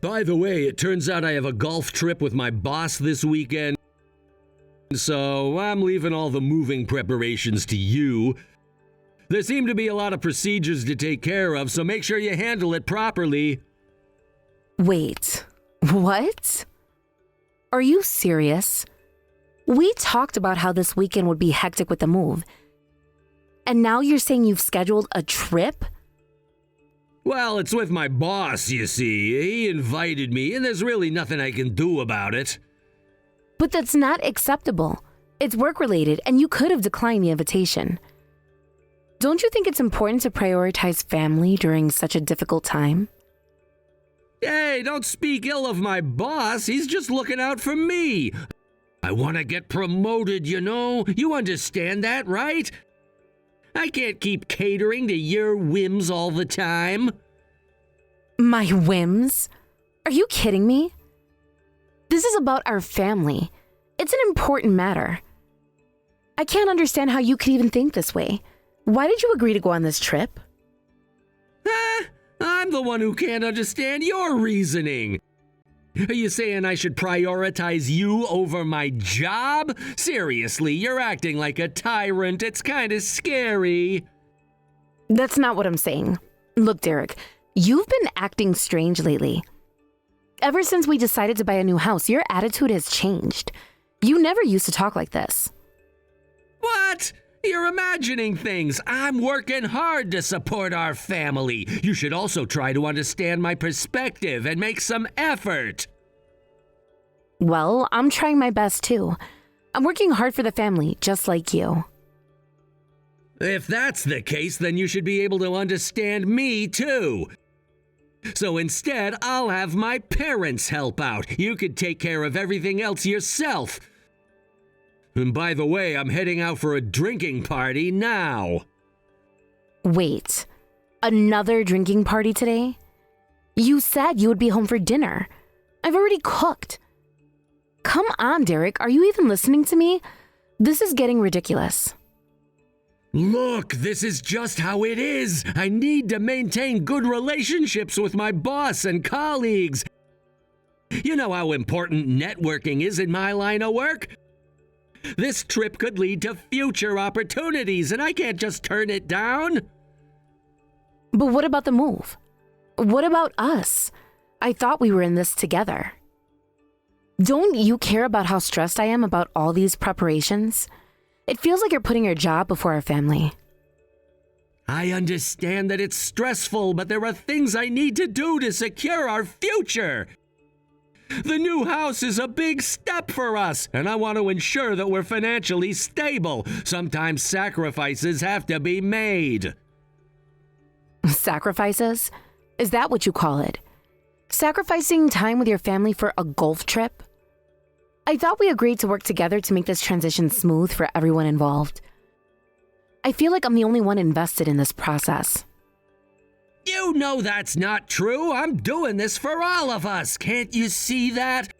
By the way, it turns out I have a golf trip with my boss this weekend, so I'm leaving all the moving preparations to you. There seem to be a lot of procedures to take care of, so make sure you handle it properly. Wait, what? Are you serious? We talked about how this weekend would be hectic with the move. And now you're saying you've scheduled a trip? Well, it's with my boss, you see. He invited me, and there's really nothing I can do about it. But that's not acceptable. It's work-related, and you could have declined the invitation. Don't you think it's important to prioritize family during such a difficult time? Hey, don't speak ill of my boss. He's just looking out for me. I want to get promoted, you know. You understand that, right? I can't keep catering to your whims all the time. My whims? Are you kidding me? This is about our family. It's an important matter. I can't understand how you could even think this way. Why did you agree to go on this trip? I'm the one who can't understand your reasoning. Are you saying I should prioritize you over my job? Seriously, you're acting like a tyrant. It's kind of scary. That's not what I'm saying. Look, Derek, you've been acting strange lately. Ever since we decided to buy a new house, your attitude has changed. You never used to talk like this. What? You're imagining things. I'm working hard to support our family. You should also try to understand my perspective and make some effort. Well, I'm trying my best too. I'm working hard for the family, just like you. If that's the case, then you should be able to understand me too. So instead, I'll have my parents help out. You could take care of everything else yourself. And by the way, I'm heading out for a drinking party now. Wait, another drinking party today? You said you would be home for dinner. I've already cooked. Come on, Derek, are you even listening to me? This is getting ridiculous. Look, this is just how it is. I need to maintain good relationships with my boss and colleagues. You know how important networking is in my line of work? This trip could lead to future opportunities, and I can't just turn it down. But what about the move? What about us? I thought we were in this together. Don't you care about how stressed I am about all these preparations? It feels like you're putting your job before our family. I understand that it's stressful, but there are things I need to do to secure our future. The new house is a big step for us, and I want to ensure that we're financially stable. Sometimes sacrifices have to be made. Sacrifices? Is that what you call it? Sacrificing time with your family for a golf trip? I thought we agreed to work together to make this transition smooth for everyone involved. I feel like I'm the only one invested in this process. You know that's not true. I'm doing this for all of us. Can't you see that?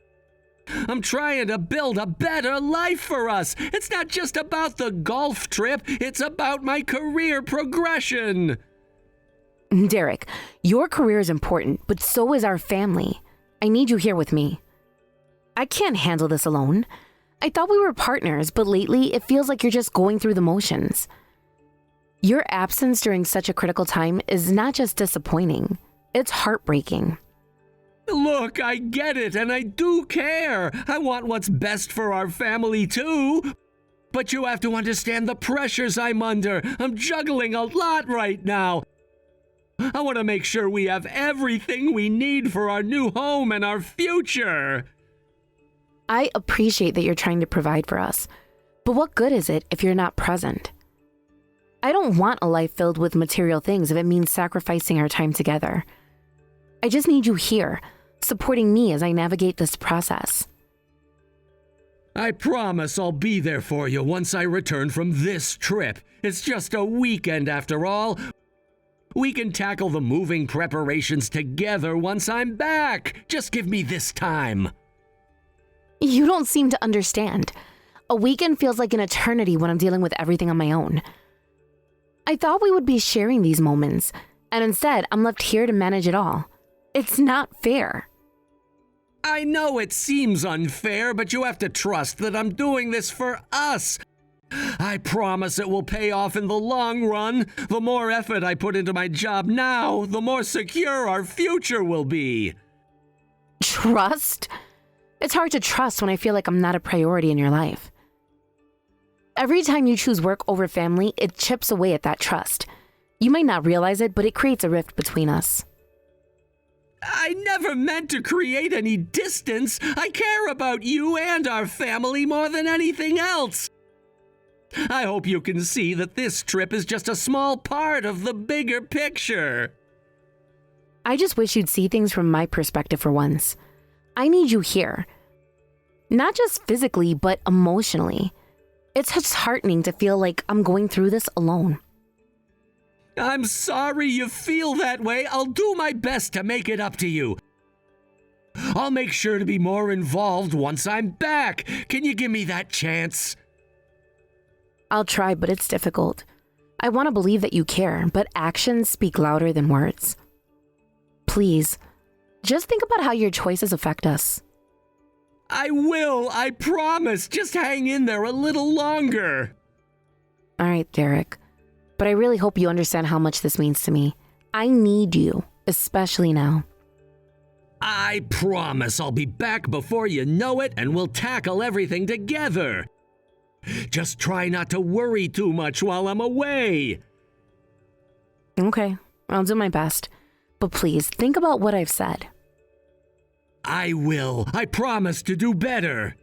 I'm trying to build a better life for us. It's not just about the golf trip. It's about my career progression. Derek, your career is important, but so is our family. I need you here with me. I can't handle this alone. I thought we were partners, but lately it feels like you're just going through the motions. Your absence during such a critical time is not just disappointing, it's heartbreaking. Look, I get it, and I do care. I want what's best for our family, too. But you have to understand the pressures I'm under. I'm juggling a lot right now. I want to make sure we have everything we need for our new home and our future. I appreciate that you're trying to provide for us, but what good is it if you're not present? I don't want a life filled with material things if it means sacrificing our time together. I just need you here, supporting me as I navigate this process. I promise I'll be there for you once I return from this trip. It's just a weekend after all. We can tackle the moving preparations together once I'm back. Just give me this time. You don't seem to understand. A weekend feels like an eternity when I'm dealing with everything on my own. I thought we would be sharing these moments, and instead I'm left here to manage it all. It's not fair. I know it seems unfair, but you have to trust that I'm doing this for us. I promise it will pay off in the long run. The more effort I put into my job now, the more secure our future will be. Trust? It's hard to trust when I feel like I'm not a priority in your life. Every time you choose work over family, it chips away at that trust. You might not realize it, but it creates a rift between us. I never meant to create any distance. I care about you and our family more than anything else. I hope you can see that this trip is just a small part of the bigger picture. I just wish you'd see things from my perspective for once. I need you here. Not just physically, but emotionally. It's disheartening to feel like I'm going through this alone. I'm sorry you feel that way. I'll do my best to make it up to you. I'll make sure to be more involved once I'm back. Can you give me that chance? I'll try, but it's difficult. I want to believe that you care, but actions speak louder than words. Please, just think about how your choices affect us. I will, I promise. Just hang in there a little longer. All right, Derek. But I really hope you understand how much this means to me. I need you, especially now. I promise I'll be back before you know it, and we'll tackle everything together. Just try not to worry too much while I'm away. Okay, I'll do my best. But please, think about what I've said. I will. I promise to do better.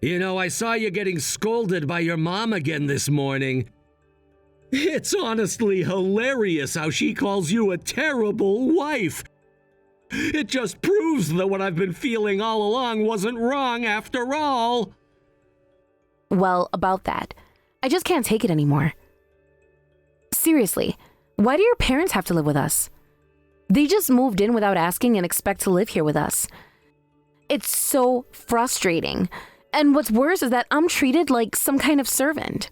You know, I saw you getting scolded by your mom again this morning. It's honestly hilarious how she calls you a terrible wife. It just proves that what I've been feeling all along wasn't wrong after all. Well, about that, I just can't take it anymore. Seriously, why do your parents have to live with us? They just moved in without asking and expect to live here with us. It's so frustrating. And what's worse is that I'm treated like some kind of servant.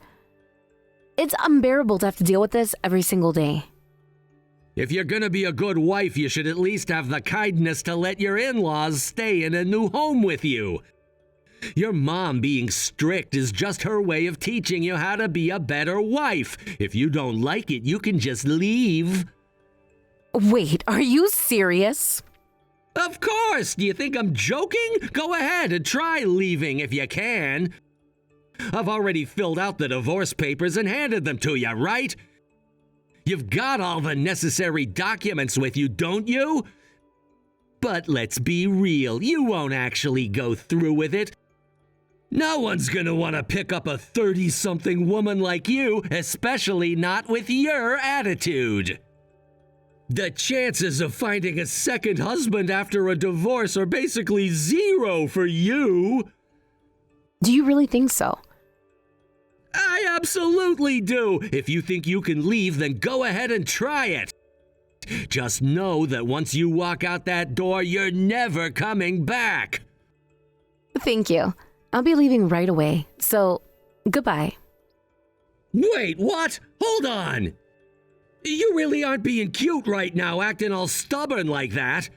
It's unbearable to have to deal with this every single day. If you're gonna be a good wife, you should at least have the kindness to let your in-laws stay in a new home with you. Your mom being strict is just her way of teaching you how to be a better wife. If you don't like it, you can just leave. Wait, are you serious? Of course! Do you think I'm joking? Go ahead and try leaving if you can. I've already filled out the divorce papers and handed them to you, right? You've got all the necessary documents with you, don't you? But let's be real, you won't actually go through with it. No one's gonna want to pick up a 30-something woman like you, especially not with your attitude. The chances of finding a second husband after a divorce are basically zero for you. Do you really think so? I absolutely do. If you think you can leave, then go ahead and try it. Just know that once you walk out that door, you're never coming back. Thank you. I'll be leaving right away, so goodbye. Wait, what? Hold on. You really aren't being cute right now, acting all stubborn like that.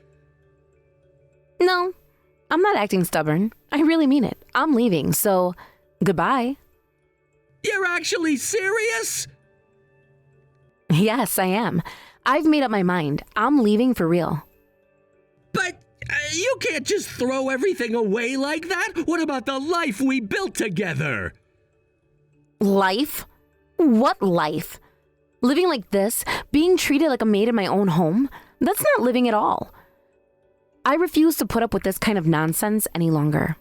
No, I'm not acting stubborn. I really mean it. I'm leaving, so goodbye. You're actually serious? Yes, I am. I've made up my mind. I'm leaving for real. But you can't just throw everything away like that. What about the life we built together? Life? What life? Living like this, being treated like a maid in my own home, that's not living at all. I refuse to put up with this kind of nonsense any longer.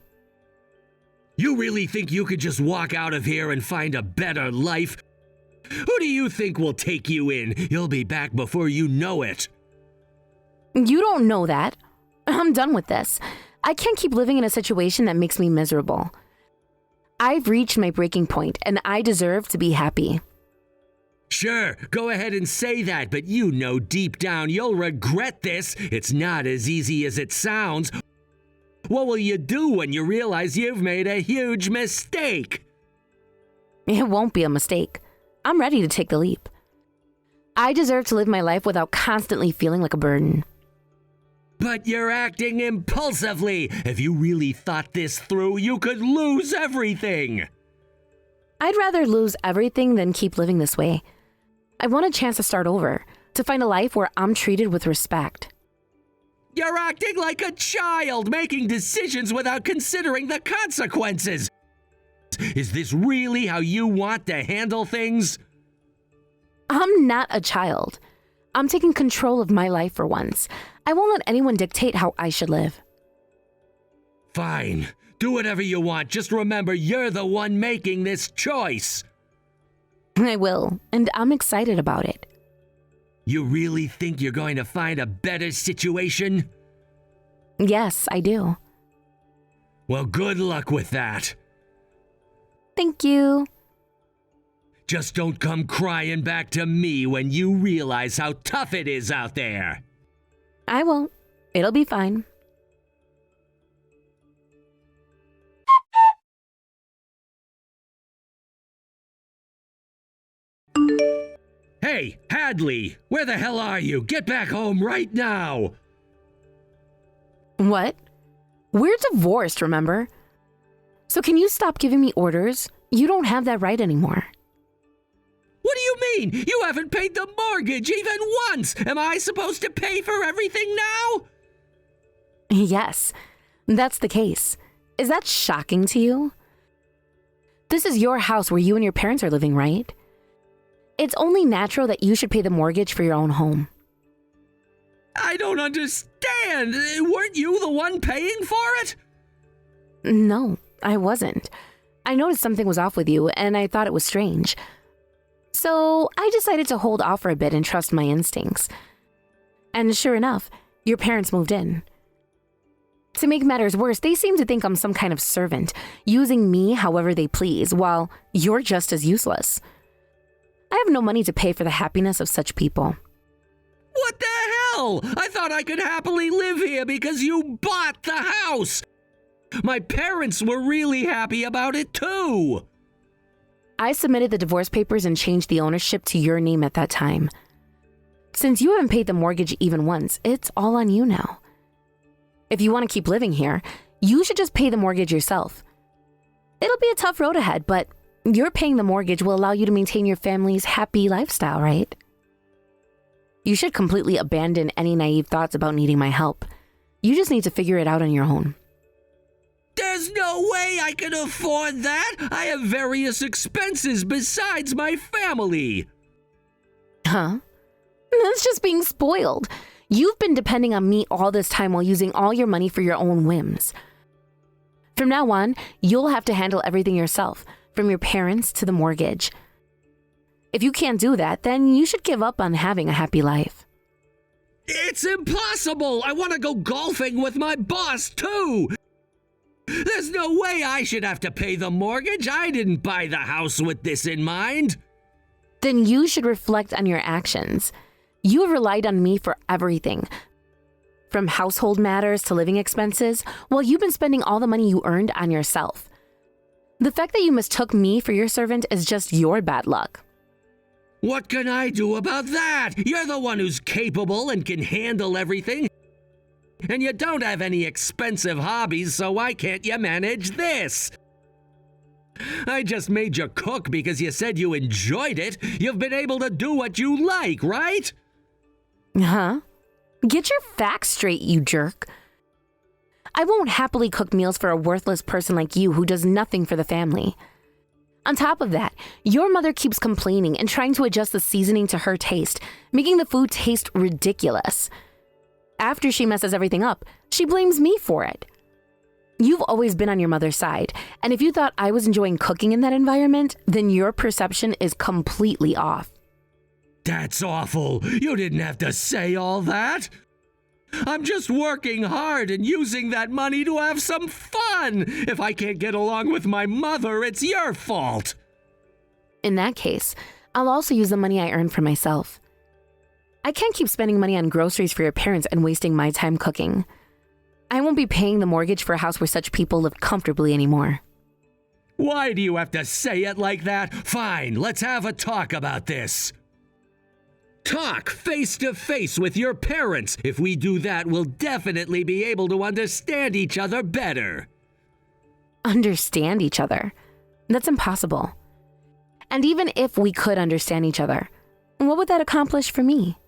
You really think you could just walk out of here and find a better life? Who do you think will take you in? You'll be back before you know it. You don't know that. I'm done with this. I can't keep living in a situation that makes me miserable. I've reached my breaking point, and I deserve to be happy. Sure, go ahead and say that, but you know deep down you'll regret this. It's not as easy as it sounds. What will you do when you realize you've made a huge mistake? It won't be a mistake. I'm ready to take the leap. I deserve to live my life without constantly feeling like a burden. But you're acting impulsively. If you really thought this through, you could lose everything. I'd rather lose everything than keep living this way. I want a chance to start over, to find a life where I'm treated with respect. You're acting like a child, making decisions without considering the consequences. Is this really how you want to handle things? I'm not a child. I'm taking control of my life for once. I won't let anyone dictate how I should live. Fine. Do whatever you want. Just remember, you're the one making this choice. I will, and I'm excited about it. You really think you're going to find a better situation? Yes, I do. Well, good luck with that. Thank you. Just don't come crying back to me when you realize how tough it is out there. I won't. It'll be fine. Hey, Hadley, where the hell are you? Get back home right now. What? We're divorced, remember? So can you stop giving me orders? You don't have that right anymore. What do you mean? You haven't paid the mortgage even once! Am I supposed to pay for everything now? Yes, that's the case. Is that shocking to you? This is your house where you and your parents are living, right? It's only natural that you should pay the mortgage for your own home. I don't understand. Weren't you the one paying for it? No, I wasn't. I noticed something was off with you, and I thought it was strange. So I decided to hold off for a bit and trust my instincts. And sure enough, your parents moved in. To make matters worse, they seem to think I'm some kind of servant, using me however they please, while you're just as useless. I have no money to pay for the happiness of such people. What the hell? I thought I could happily live here because you bought the house. My parents were really happy about it too. I submitted the divorce papers and changed the ownership to your name at that time. Since you haven't paid the mortgage even once, it's all on you now. If you want to keep living here, you should just pay the mortgage yourself. It'll be a tough road ahead, but your paying the mortgage will allow you to maintain your family's happy lifestyle, right? You should completely abandon any naive thoughts about needing my help. You just need to figure it out on your own. There's no way I can afford that. I have various expenses besides my family. Huh? That's just being spoiled. You've been depending on me all this time while using all your money for your own whims. From now on, you'll have to handle everything yourself, from your parents to the mortgage. If you can't do that, then you should give up on having a happy life. It's impossible. I want to go golfing with my boss too. There's no way I should have to pay the mortgage. I didn't buy the house with this in mind. Then you should reflect on your actions. You have relied on me for everything, from household matters to living expenses, while you've been spending all the money you earned on yourself. The fact that you mistook me for your servant is just your bad luck. What can I do about that? You're the one who's capable and can handle everything. And you don't have any expensive hobbies, so why can't you manage this? I just made you cook because you said you enjoyed it. You've been able to do what you like, right? Huh? Get your facts straight, you jerk. I won't happily cook meals for a worthless person like you who does nothing for the family. On top of that, your mother keeps complaining and trying to adjust the seasoning to her taste, making the food taste ridiculous. After she messes everything up, she blames me for it. You've always been on your mother's side, and if you thought I was enjoying cooking in that environment, then your perception is completely off. That's awful. You didn't have to say all that. I'm just working hard and using that money to have some fun. If I can't get along with my mother, it's your fault. In that case, I'll also use the money I earn for myself. I can't keep spending money on groceries for your parents and wasting my time cooking. I won't be paying the mortgage for a house where such people live comfortably anymore. Why do you have to say it like that? Fine, let's have a talk about this. Talk face to face with your parents. If we do that, we'll definitely be able to understand each other better. Understand each other? That's impossible. And even if we could understand each other, what would that accomplish for me?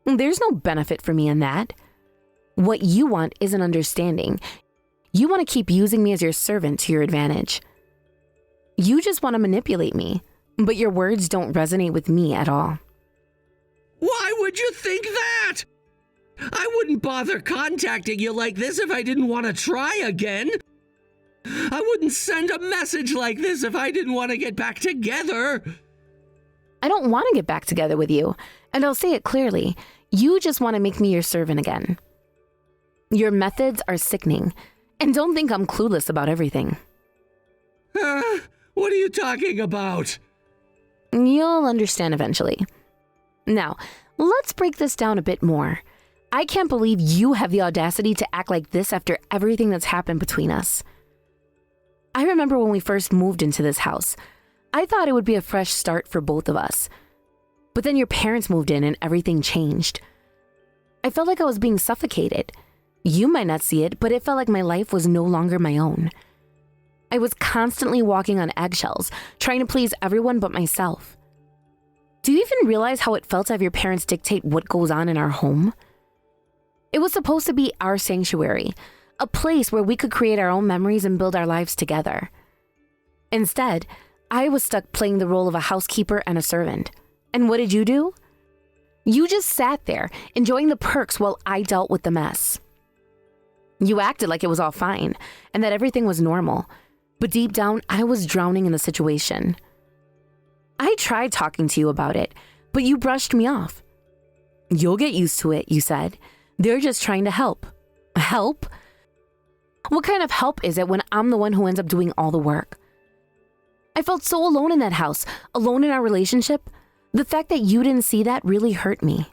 There's no benefit for me in that. What you want is an understanding. You want to keep using me as your servant to your advantage. You just want to manipulate me, but your words don't resonate with me at all. Why would you think that? I wouldn't bother contacting you like this if I didn't want to try again. I wouldn't send a message like this if I didn't want to get back together. I don't want to get back together with you, and I'll say it clearly. You just want to make me your servant again. Your methods are sickening, and don't think I'm clueless about everything. What are you talking about? You'll understand eventually. Now, let's break this down a bit more. I can't believe you have the audacity to act like this after everything that's happened between us. I remember when we first moved into this house, I thought it would be a fresh start for both of us. But then your parents moved in and everything changed. I felt like I was being suffocated. You might not see it, but it felt like my life was no longer my own. I was constantly walking on eggshells, trying to please everyone but myself. Do you even realize how it felt to have your parents dictate what goes on in our home? It was supposed to be our sanctuary, a place where we could create our own memories and build our lives together. Instead, I was stuck playing the role of a housekeeper and a servant. And what did you do? You just sat there, enjoying the perks while I dealt with the mess. You acted like it was all fine, and that everything was normal. But deep down, I was drowning in the situation. I tried talking to you about it, but you brushed me off. You'll get used to it, you said. They're just trying to help. Help? What kind of help is it when I'm the one who ends up doing all the work? I felt so alone in that house, alone in our relationship. The fact that you didn't see that really hurt me.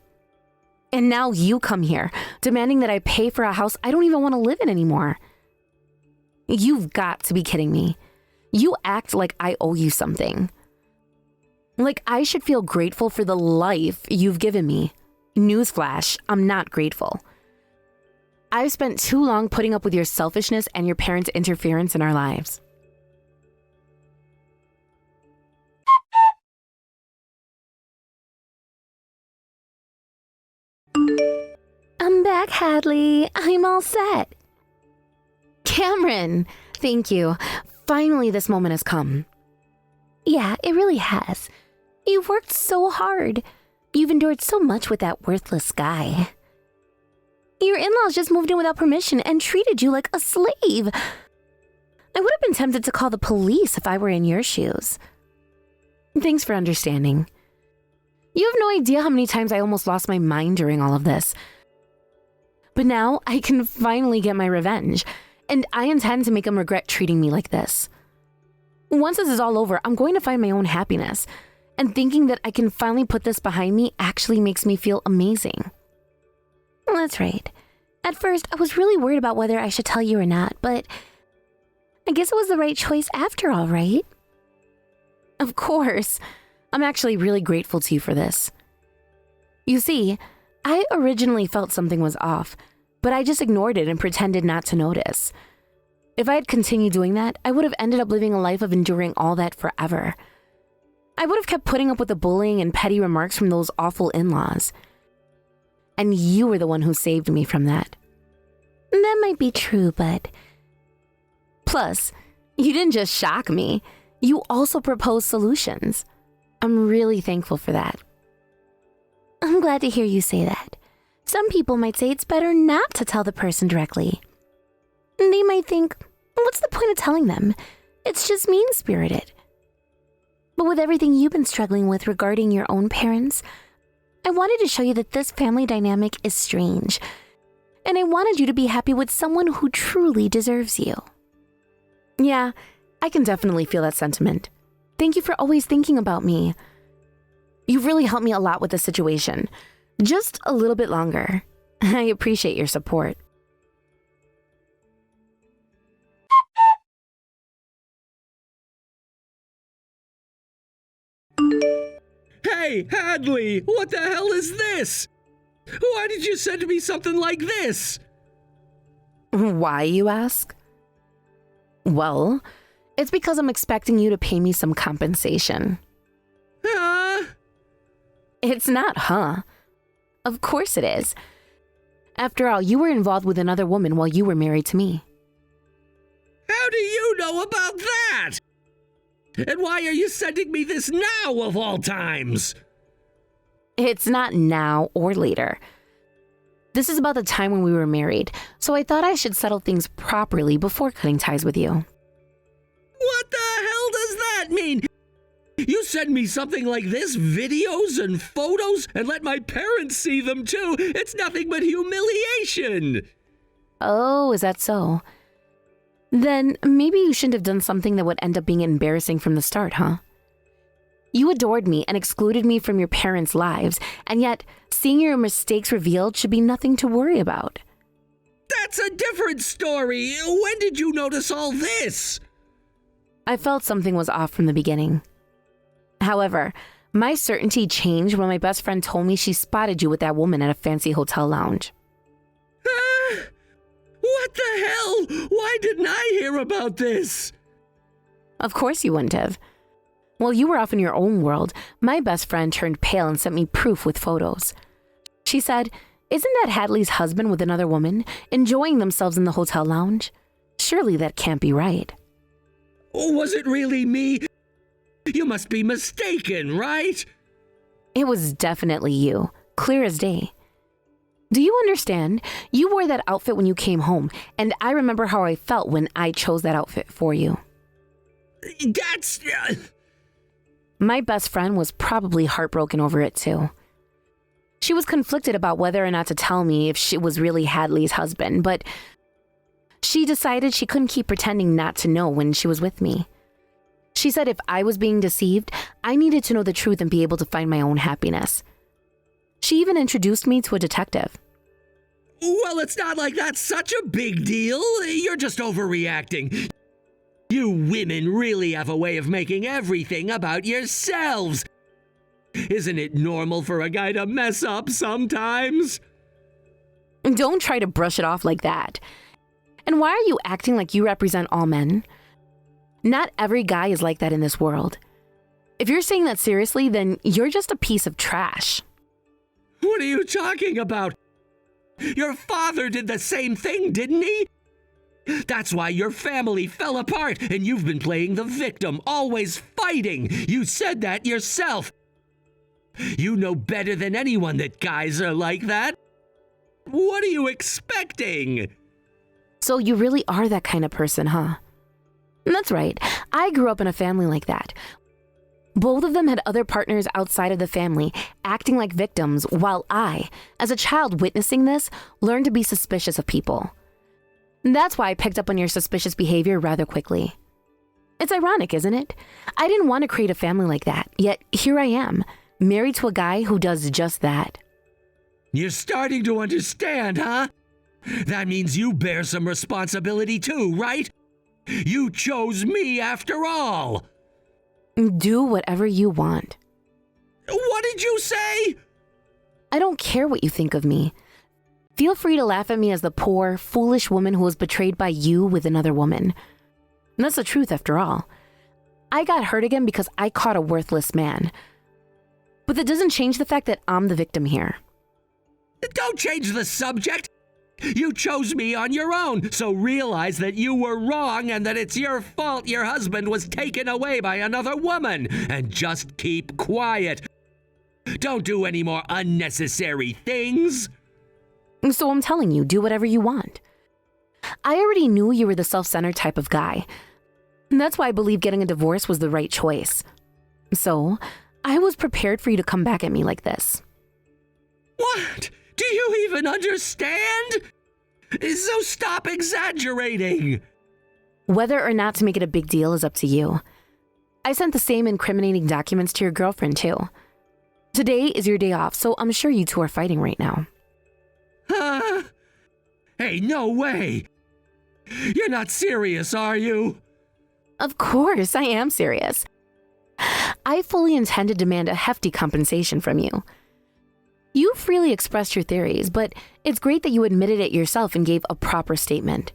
And now you come here, demanding that I pay for a house I don't even want to live in anymore. You've got to be kidding me. You act like I owe you something. Like I should feel grateful for the life you've given me. Newsflash, I'm not grateful. I've spent too long putting up with your selfishness and your parents' interference in our lives. I'm back, Hadley. I'm all set. Cameron, thank you. Finally, this moment has come. Yeah, it really has. You've worked so hard. You've endured so much with that worthless guy. Your in-laws just moved in without permission and treated you like a slave. I would have been tempted to call the police if I were in your shoes. Thanks for understanding. You have no idea how many times I almost lost my mind during all of this. But now I can finally get my revenge, and I intend to make him regret treating me like this. Once this is all over, I'm going to find my own happiness, and thinking that I can finally put this behind me actually makes me feel amazing. That's right. At first, I was really worried about whether I should tell you or not, but I guess it was the right choice after all, right? Of course. I'm actually really grateful to you for this. You see, I originally felt something was off, but I just ignored it and pretended not to notice. If I had continued doing that, I would have ended up living a life of enduring all that forever. I would have kept putting up with the bullying and petty remarks from those awful in-laws. And you were the one who saved me from that. That might be true, but... Plus, you didn't just shock me. You also proposed solutions. I'm really thankful for that. I'm glad to hear you say that. Some people might say it's better not to tell the person directly. They might think, what's the point of telling them? It's just mean-spirited. But with everything you've been struggling with regarding your own parents, I wanted to show you that this family dynamic is strange. And I wanted you to be happy with someone who truly deserves you. Yeah, I can definitely feel that sentiment. Thank you for always thinking about me. You've really helped me a lot with the situation. Just a little bit longer. I appreciate your support. Hey, Hadley, what the hell is this? Why did you send me something like this? Why, you ask? Well, it's because I'm expecting you to pay me some compensation. Huh? It's not, huh? Of course it is. After all, you were involved with another woman while you were married to me. How do you know about that? And why are you sending me this now of all times? It's not now or later. This is about the time when we were married, so I thought I should settle things properly before cutting ties with you. What the hell does that mean? You send me something like this, videos and photos, and let my parents see them too. It's nothing but humiliation. Oh, is that so? Then maybe you shouldn't have done something that would end up being embarrassing from the start, huh? You adored me and excluded me from your parents' lives, and yet seeing your mistakes revealed should be nothing to worry about. That's a different story. When did you notice all this? I felt something was off from the beginning. However, my certainty changed when my best friend told me she spotted you with that woman at a fancy hotel lounge. What the hell? Why didn't I hear about this? Of course you wouldn't have. While you were off in your own world, my best friend turned pale and sent me proof with photos. She said, "Isn't that Hadley's husband with another woman, enjoying themselves in the hotel lounge? Surely that can't be right." Was it really me? You must be mistaken, right? It was definitely you, clear as day. Do you understand? You wore that outfit when you came home, and I remember how I felt when I chose that outfit for you. That's... My best friend was probably heartbroken over it too. She was conflicted about whether or not to tell me if she was really Hadley's husband, but she decided she couldn't keep pretending not to know when she was with me. She said if I was being deceived, I needed to know the truth and be able to find my own happiness. She even introduced me to a detective. Well, it's not like that's such a big deal. You're just overreacting. You women really have a way of making everything about yourselves. Isn't it normal for a guy to mess up sometimes? Don't try to brush it off like that. And why are you acting like you represent all men? Not every guy is like that in this world. If you're saying that seriously, then you're just a piece of trash. What are you talking about? Your father did the same thing, didn't he? That's why your family fell apart and you've been playing the victim, always fighting. You said that yourself. You know better than anyone that guys are like that. What are you expecting? So you really are that kind of person, huh? That's right. I grew up in a family like that. Both of them had other partners outside of the family, acting like victims, while I, as a child witnessing this, learned to be suspicious of people. That's why I picked up on your suspicious behavior rather quickly. It's ironic, isn't it? I didn't want to create a family like that, yet here I am, married to a guy who does just that. You're starting to understand, huh? That means you bear some responsibility too, right? You chose me after all. Do whatever you want. What did you say? I don't care what you think of me. Feel free to laugh at me as the poor, foolish woman who was betrayed by you with another woman. And that's the truth after all. I got hurt again because I caught a worthless man. But that doesn't change the fact that I'm the victim here. Don't change the subject. You chose me on your own, so realize that you were wrong and that it's your fault your husband was taken away by another woman. And just keep quiet. Don't do any more unnecessary things. So I'm telling you, do whatever you want. I already knew you were the self-centered type of guy. And that's why I believe getting a divorce was the right choice. So I was prepared for you to come back at me like this. What? Do you even understand? So stop exaggerating. Whether or not to make it a big deal is up to you. I sent the same incriminating documents to your girlfriend too. Today is your day off, so I'm sure you two are fighting right now. Huh? Hey, no way. You're not serious, are you? Of course, I am serious. I fully intend to demand a hefty compensation from you. You freely expressed your theories, but it's great that you admitted it yourself and gave a proper statement.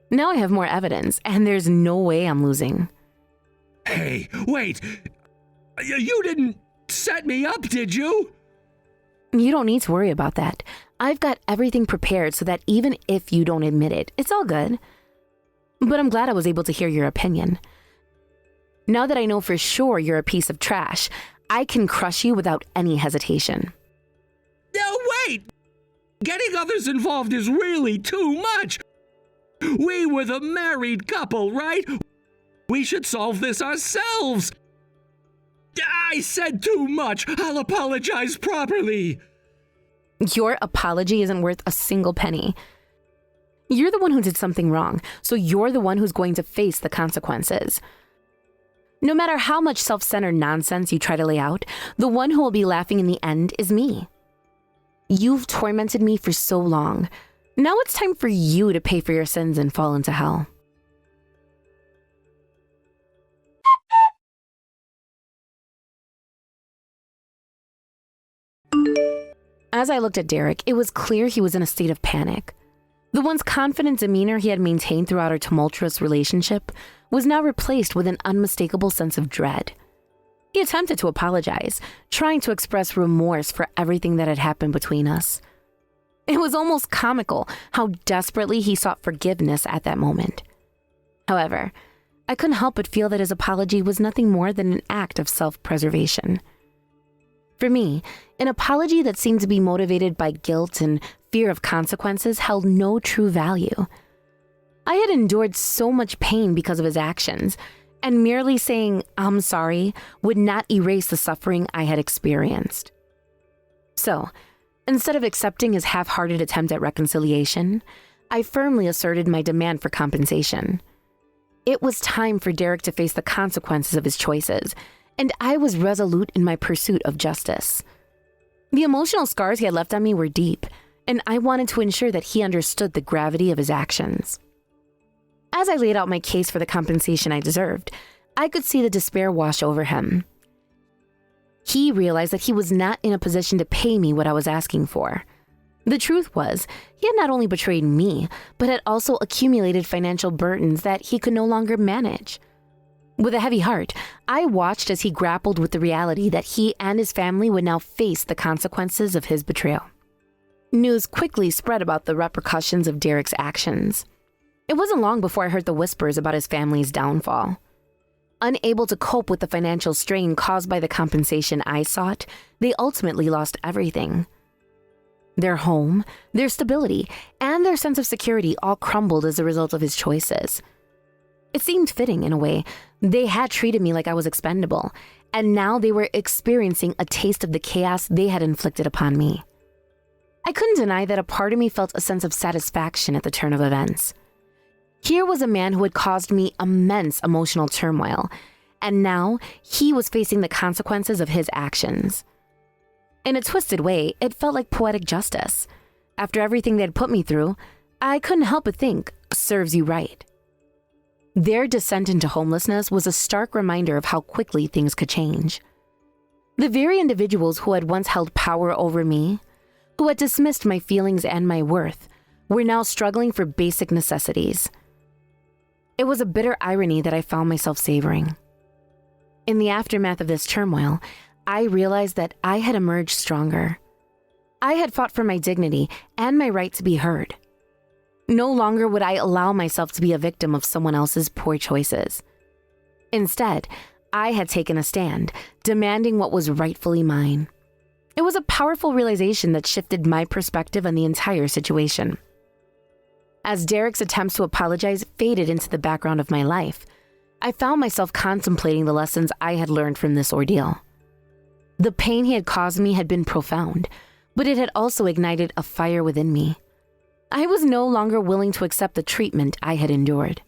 Now I have more evidence, and there's no way I'm losing. Hey, wait! You didn't set me up, did you? You don't need to worry about that. I've got everything prepared so that even if you don't admit it, it's all good. But I'm glad I was able to hear your opinion. Now that I know for sure you're a piece of trash, I can crush you without any hesitation. No, wait! Getting others involved is really too much! We were the married couple, right? We should solve this ourselves! I said too much! I'll apologize properly! Your apology isn't worth a single penny. You're the one who did something wrong, so you're the one who's going to face the consequences. No matter how much self-centered nonsense you try to lay out, the one who will be laughing in the end is me. You've tormented me for so long. Now it's time for you to pay for your sins and fall into hell. As I looked at Derek, it was clear he was in a state of panic. The once confident demeanor he had maintained throughout our tumultuous relationship was now replaced with an unmistakable sense of dread. He attempted to apologize, trying to express remorse for everything that had happened between us. It was almost comical how desperately he sought forgiveness at that moment. However, I couldn't help but feel that his apology was nothing more than an act of self-preservation. For me, an apology that seemed to be motivated by guilt and fear of consequences held no true value. I had endured so much pain because of his actions, and merely saying, "I'm sorry," would not erase the suffering I had experienced. So, instead of accepting his half-hearted attempt at reconciliation, I firmly asserted my demand for compensation. It was time for Derek to face the consequences of his choices, and I was resolute in my pursuit of justice. The emotional scars he had left on me were deep, and I wanted to ensure that he understood the gravity of his actions. As I laid out my case for the compensation I deserved, I could see the despair wash over him. He realized that he was not in a position to pay me what I was asking for. The truth was, he had not only betrayed me, but had also accumulated financial burdens that he could no longer manage. With a heavy heart, I watched as he grappled with the reality that he and his family would now face the consequences of his betrayal. News quickly spread about the repercussions of Derek's actions. It wasn't long before I heard the whispers about his family's downfall. Unable to cope with the financial strain caused by the compensation I sought, they ultimately lost everything. Their home, their stability, and their sense of security all crumbled as a result of his choices. It seemed fitting in a way. They had treated me like I was expendable, and now they were experiencing a taste of the chaos they had inflicted upon me. I couldn't deny that a part of me felt a sense of satisfaction at the turn of events. Here was a man who had caused me immense emotional turmoil, and now he was facing the consequences of his actions. In a twisted way, it felt like poetic justice. After everything they'd put me through, I couldn't help but think, serves you right. Their descent into homelessness was a stark reminder of how quickly things could change. The very individuals who had once held power over me, who had dismissed my feelings and my worth, were now struggling for basic necessities. It was a bitter irony that I found myself savoring. In the aftermath of this turmoil, I realized that I had emerged stronger. I had fought for my dignity and my right to be heard. No longer would I allow myself to be a victim of someone else's poor choices. Instead, I had taken a stand, demanding what was rightfully mine. It was a powerful realization that shifted my perspective on the entire situation. As Derek's attempts to apologize faded into the background of my life, I found myself contemplating the lessons I had learned from this ordeal. The pain he had caused me had been profound, but it had also ignited a fire within me. I was no longer willing to accept the treatment I had endured.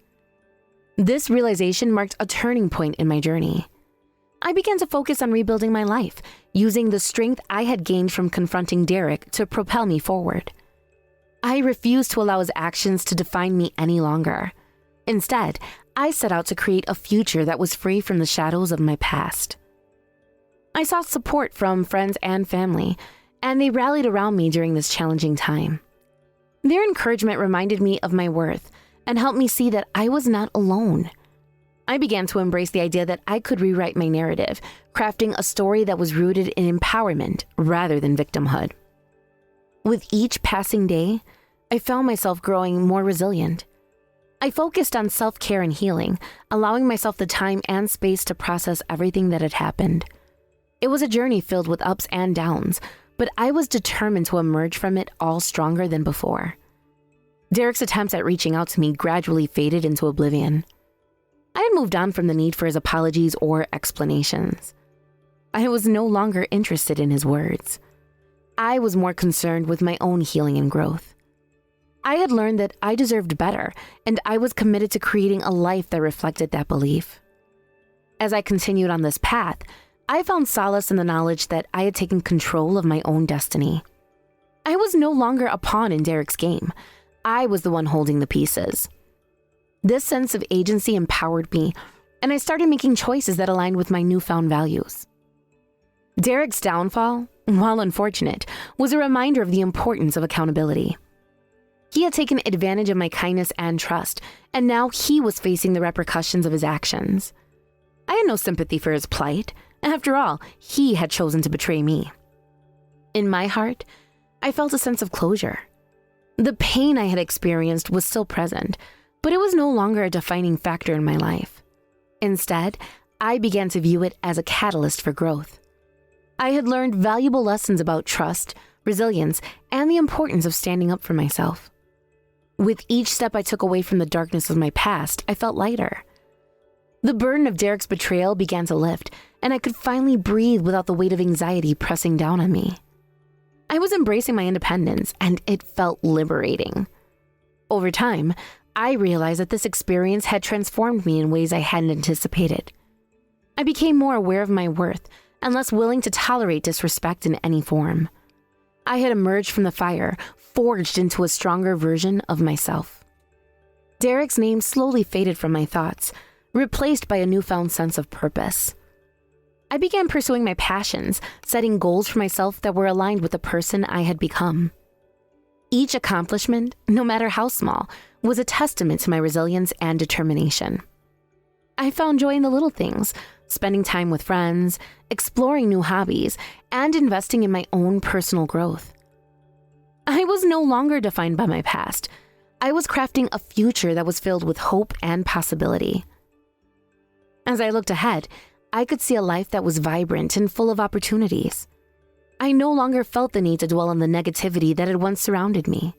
This realization marked a turning point in my journey. I began to focus on rebuilding my life, using the strength I had gained from confronting Derek to propel me forward. I refused to allow his actions to define me any longer. Instead, I set out to create a future that was free from the shadows of my past. I sought support from friends and family, and they rallied around me during this challenging time. Their encouragement reminded me of my worth and helped me see that I was not alone. I began to embrace the idea that I could rewrite my narrative, crafting a story that was rooted in empowerment rather than victimhood. With each passing day, I found myself growing more resilient. I focused on self-care and healing, allowing myself the time and space to process everything that had happened. It was a journey filled with ups and downs, but I was determined to emerge from it all stronger than before. Derek's attempts at reaching out to me gradually faded into oblivion. I had moved on from the need for his apologies or explanations. I was no longer interested in his words. I was more concerned with my own healing and growth. I had learned that I deserved better, and I was committed to creating a life that reflected that belief. As I continued on this path, I found solace in the knowledge that I had taken control of my own destiny. I was no longer a pawn in Derek's game. I was the one holding the pieces. This sense of agency empowered me, and I started making choices that aligned with my newfound values. Derek's downfall, while unfortunate, was a reminder of the importance of accountability. He had taken advantage of my kindness and trust, and now he was facing the repercussions of his actions. I had no sympathy for his plight. After all, he had chosen to betray me. In my heart, I felt a sense of closure. The pain I had experienced was still present, but it was no longer a defining factor in my life. Instead, I began to view it as a catalyst for growth. I had learned valuable lessons about trust, resilience, and the importance of standing up for myself. With each step I took away from the darkness of my past, I felt lighter. The burden of Derek's betrayal began to lift, and I could finally breathe without the weight of anxiety pressing down on me. I was embracing my independence, and it felt liberating. Over time, I realized that this experience had transformed me in ways I hadn't anticipated. I became more aware of my worth and less willing to tolerate disrespect in any form. I had emerged from the fire, forged into a stronger version of myself. Derek's name slowly faded from my thoughts, replaced by a newfound sense of purpose. I began pursuing my passions, setting goals for myself that were aligned with the person I had become. Each accomplishment, no matter how small, was a testament to my resilience and determination. I found joy in the little things, spending time with friends, exploring new hobbies, and investing in my own personal growth. I was no longer defined by my past. I was crafting a future that was filled with hope and possibility. As I looked ahead, I could see a life that was vibrant and full of opportunities. I no longer felt the need to dwell on the negativity that had once surrounded me.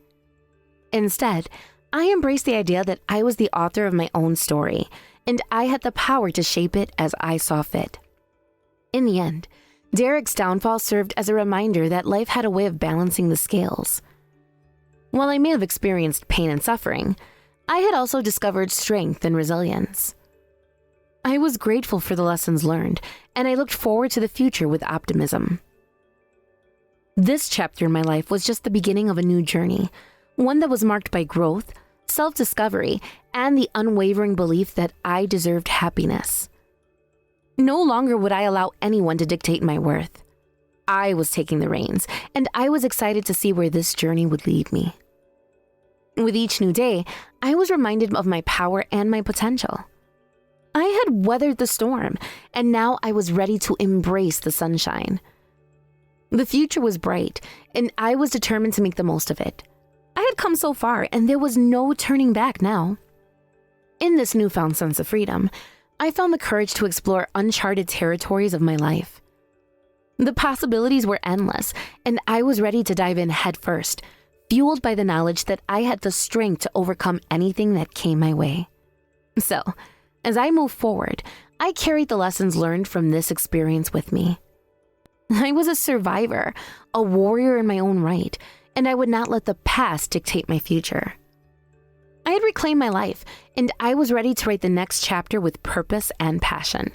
Instead, I embraced the idea that I was the author of my own story, and I had the power to shape it as I saw fit. In the end, Derek's downfall served as a reminder that life had a way of balancing the scales. While I may have experienced pain and suffering, I had also discovered strength and resilience. I was grateful for the lessons learned, and I looked forward to the future with optimism. This chapter in my life was just the beginning of a new journey, one that was marked by growth, self-discovery, and the unwavering belief that I deserved happiness. No longer would I allow anyone to dictate my worth. I was taking the reins, and I was excited to see where this journey would lead me. With each new day, I was reminded of my power and my potential. I had weathered the storm, and now I was ready to embrace the sunshine. The future was bright, and I was determined to make the most of it. I had come so far, and there was no turning back now. In this newfound sense of freedom, I found the courage to explore uncharted territories of my life. The possibilities were endless, and I was ready to dive in headfirst, fueled by the knowledge that I had the strength to overcome anything that came my way. So, as I moved forward, I carried the lessons learned from this experience with me. I was a survivor, a warrior in my own right, and I would not let the past dictate my future. I had reclaimed my life, and I was ready to write the next chapter with purpose and passion.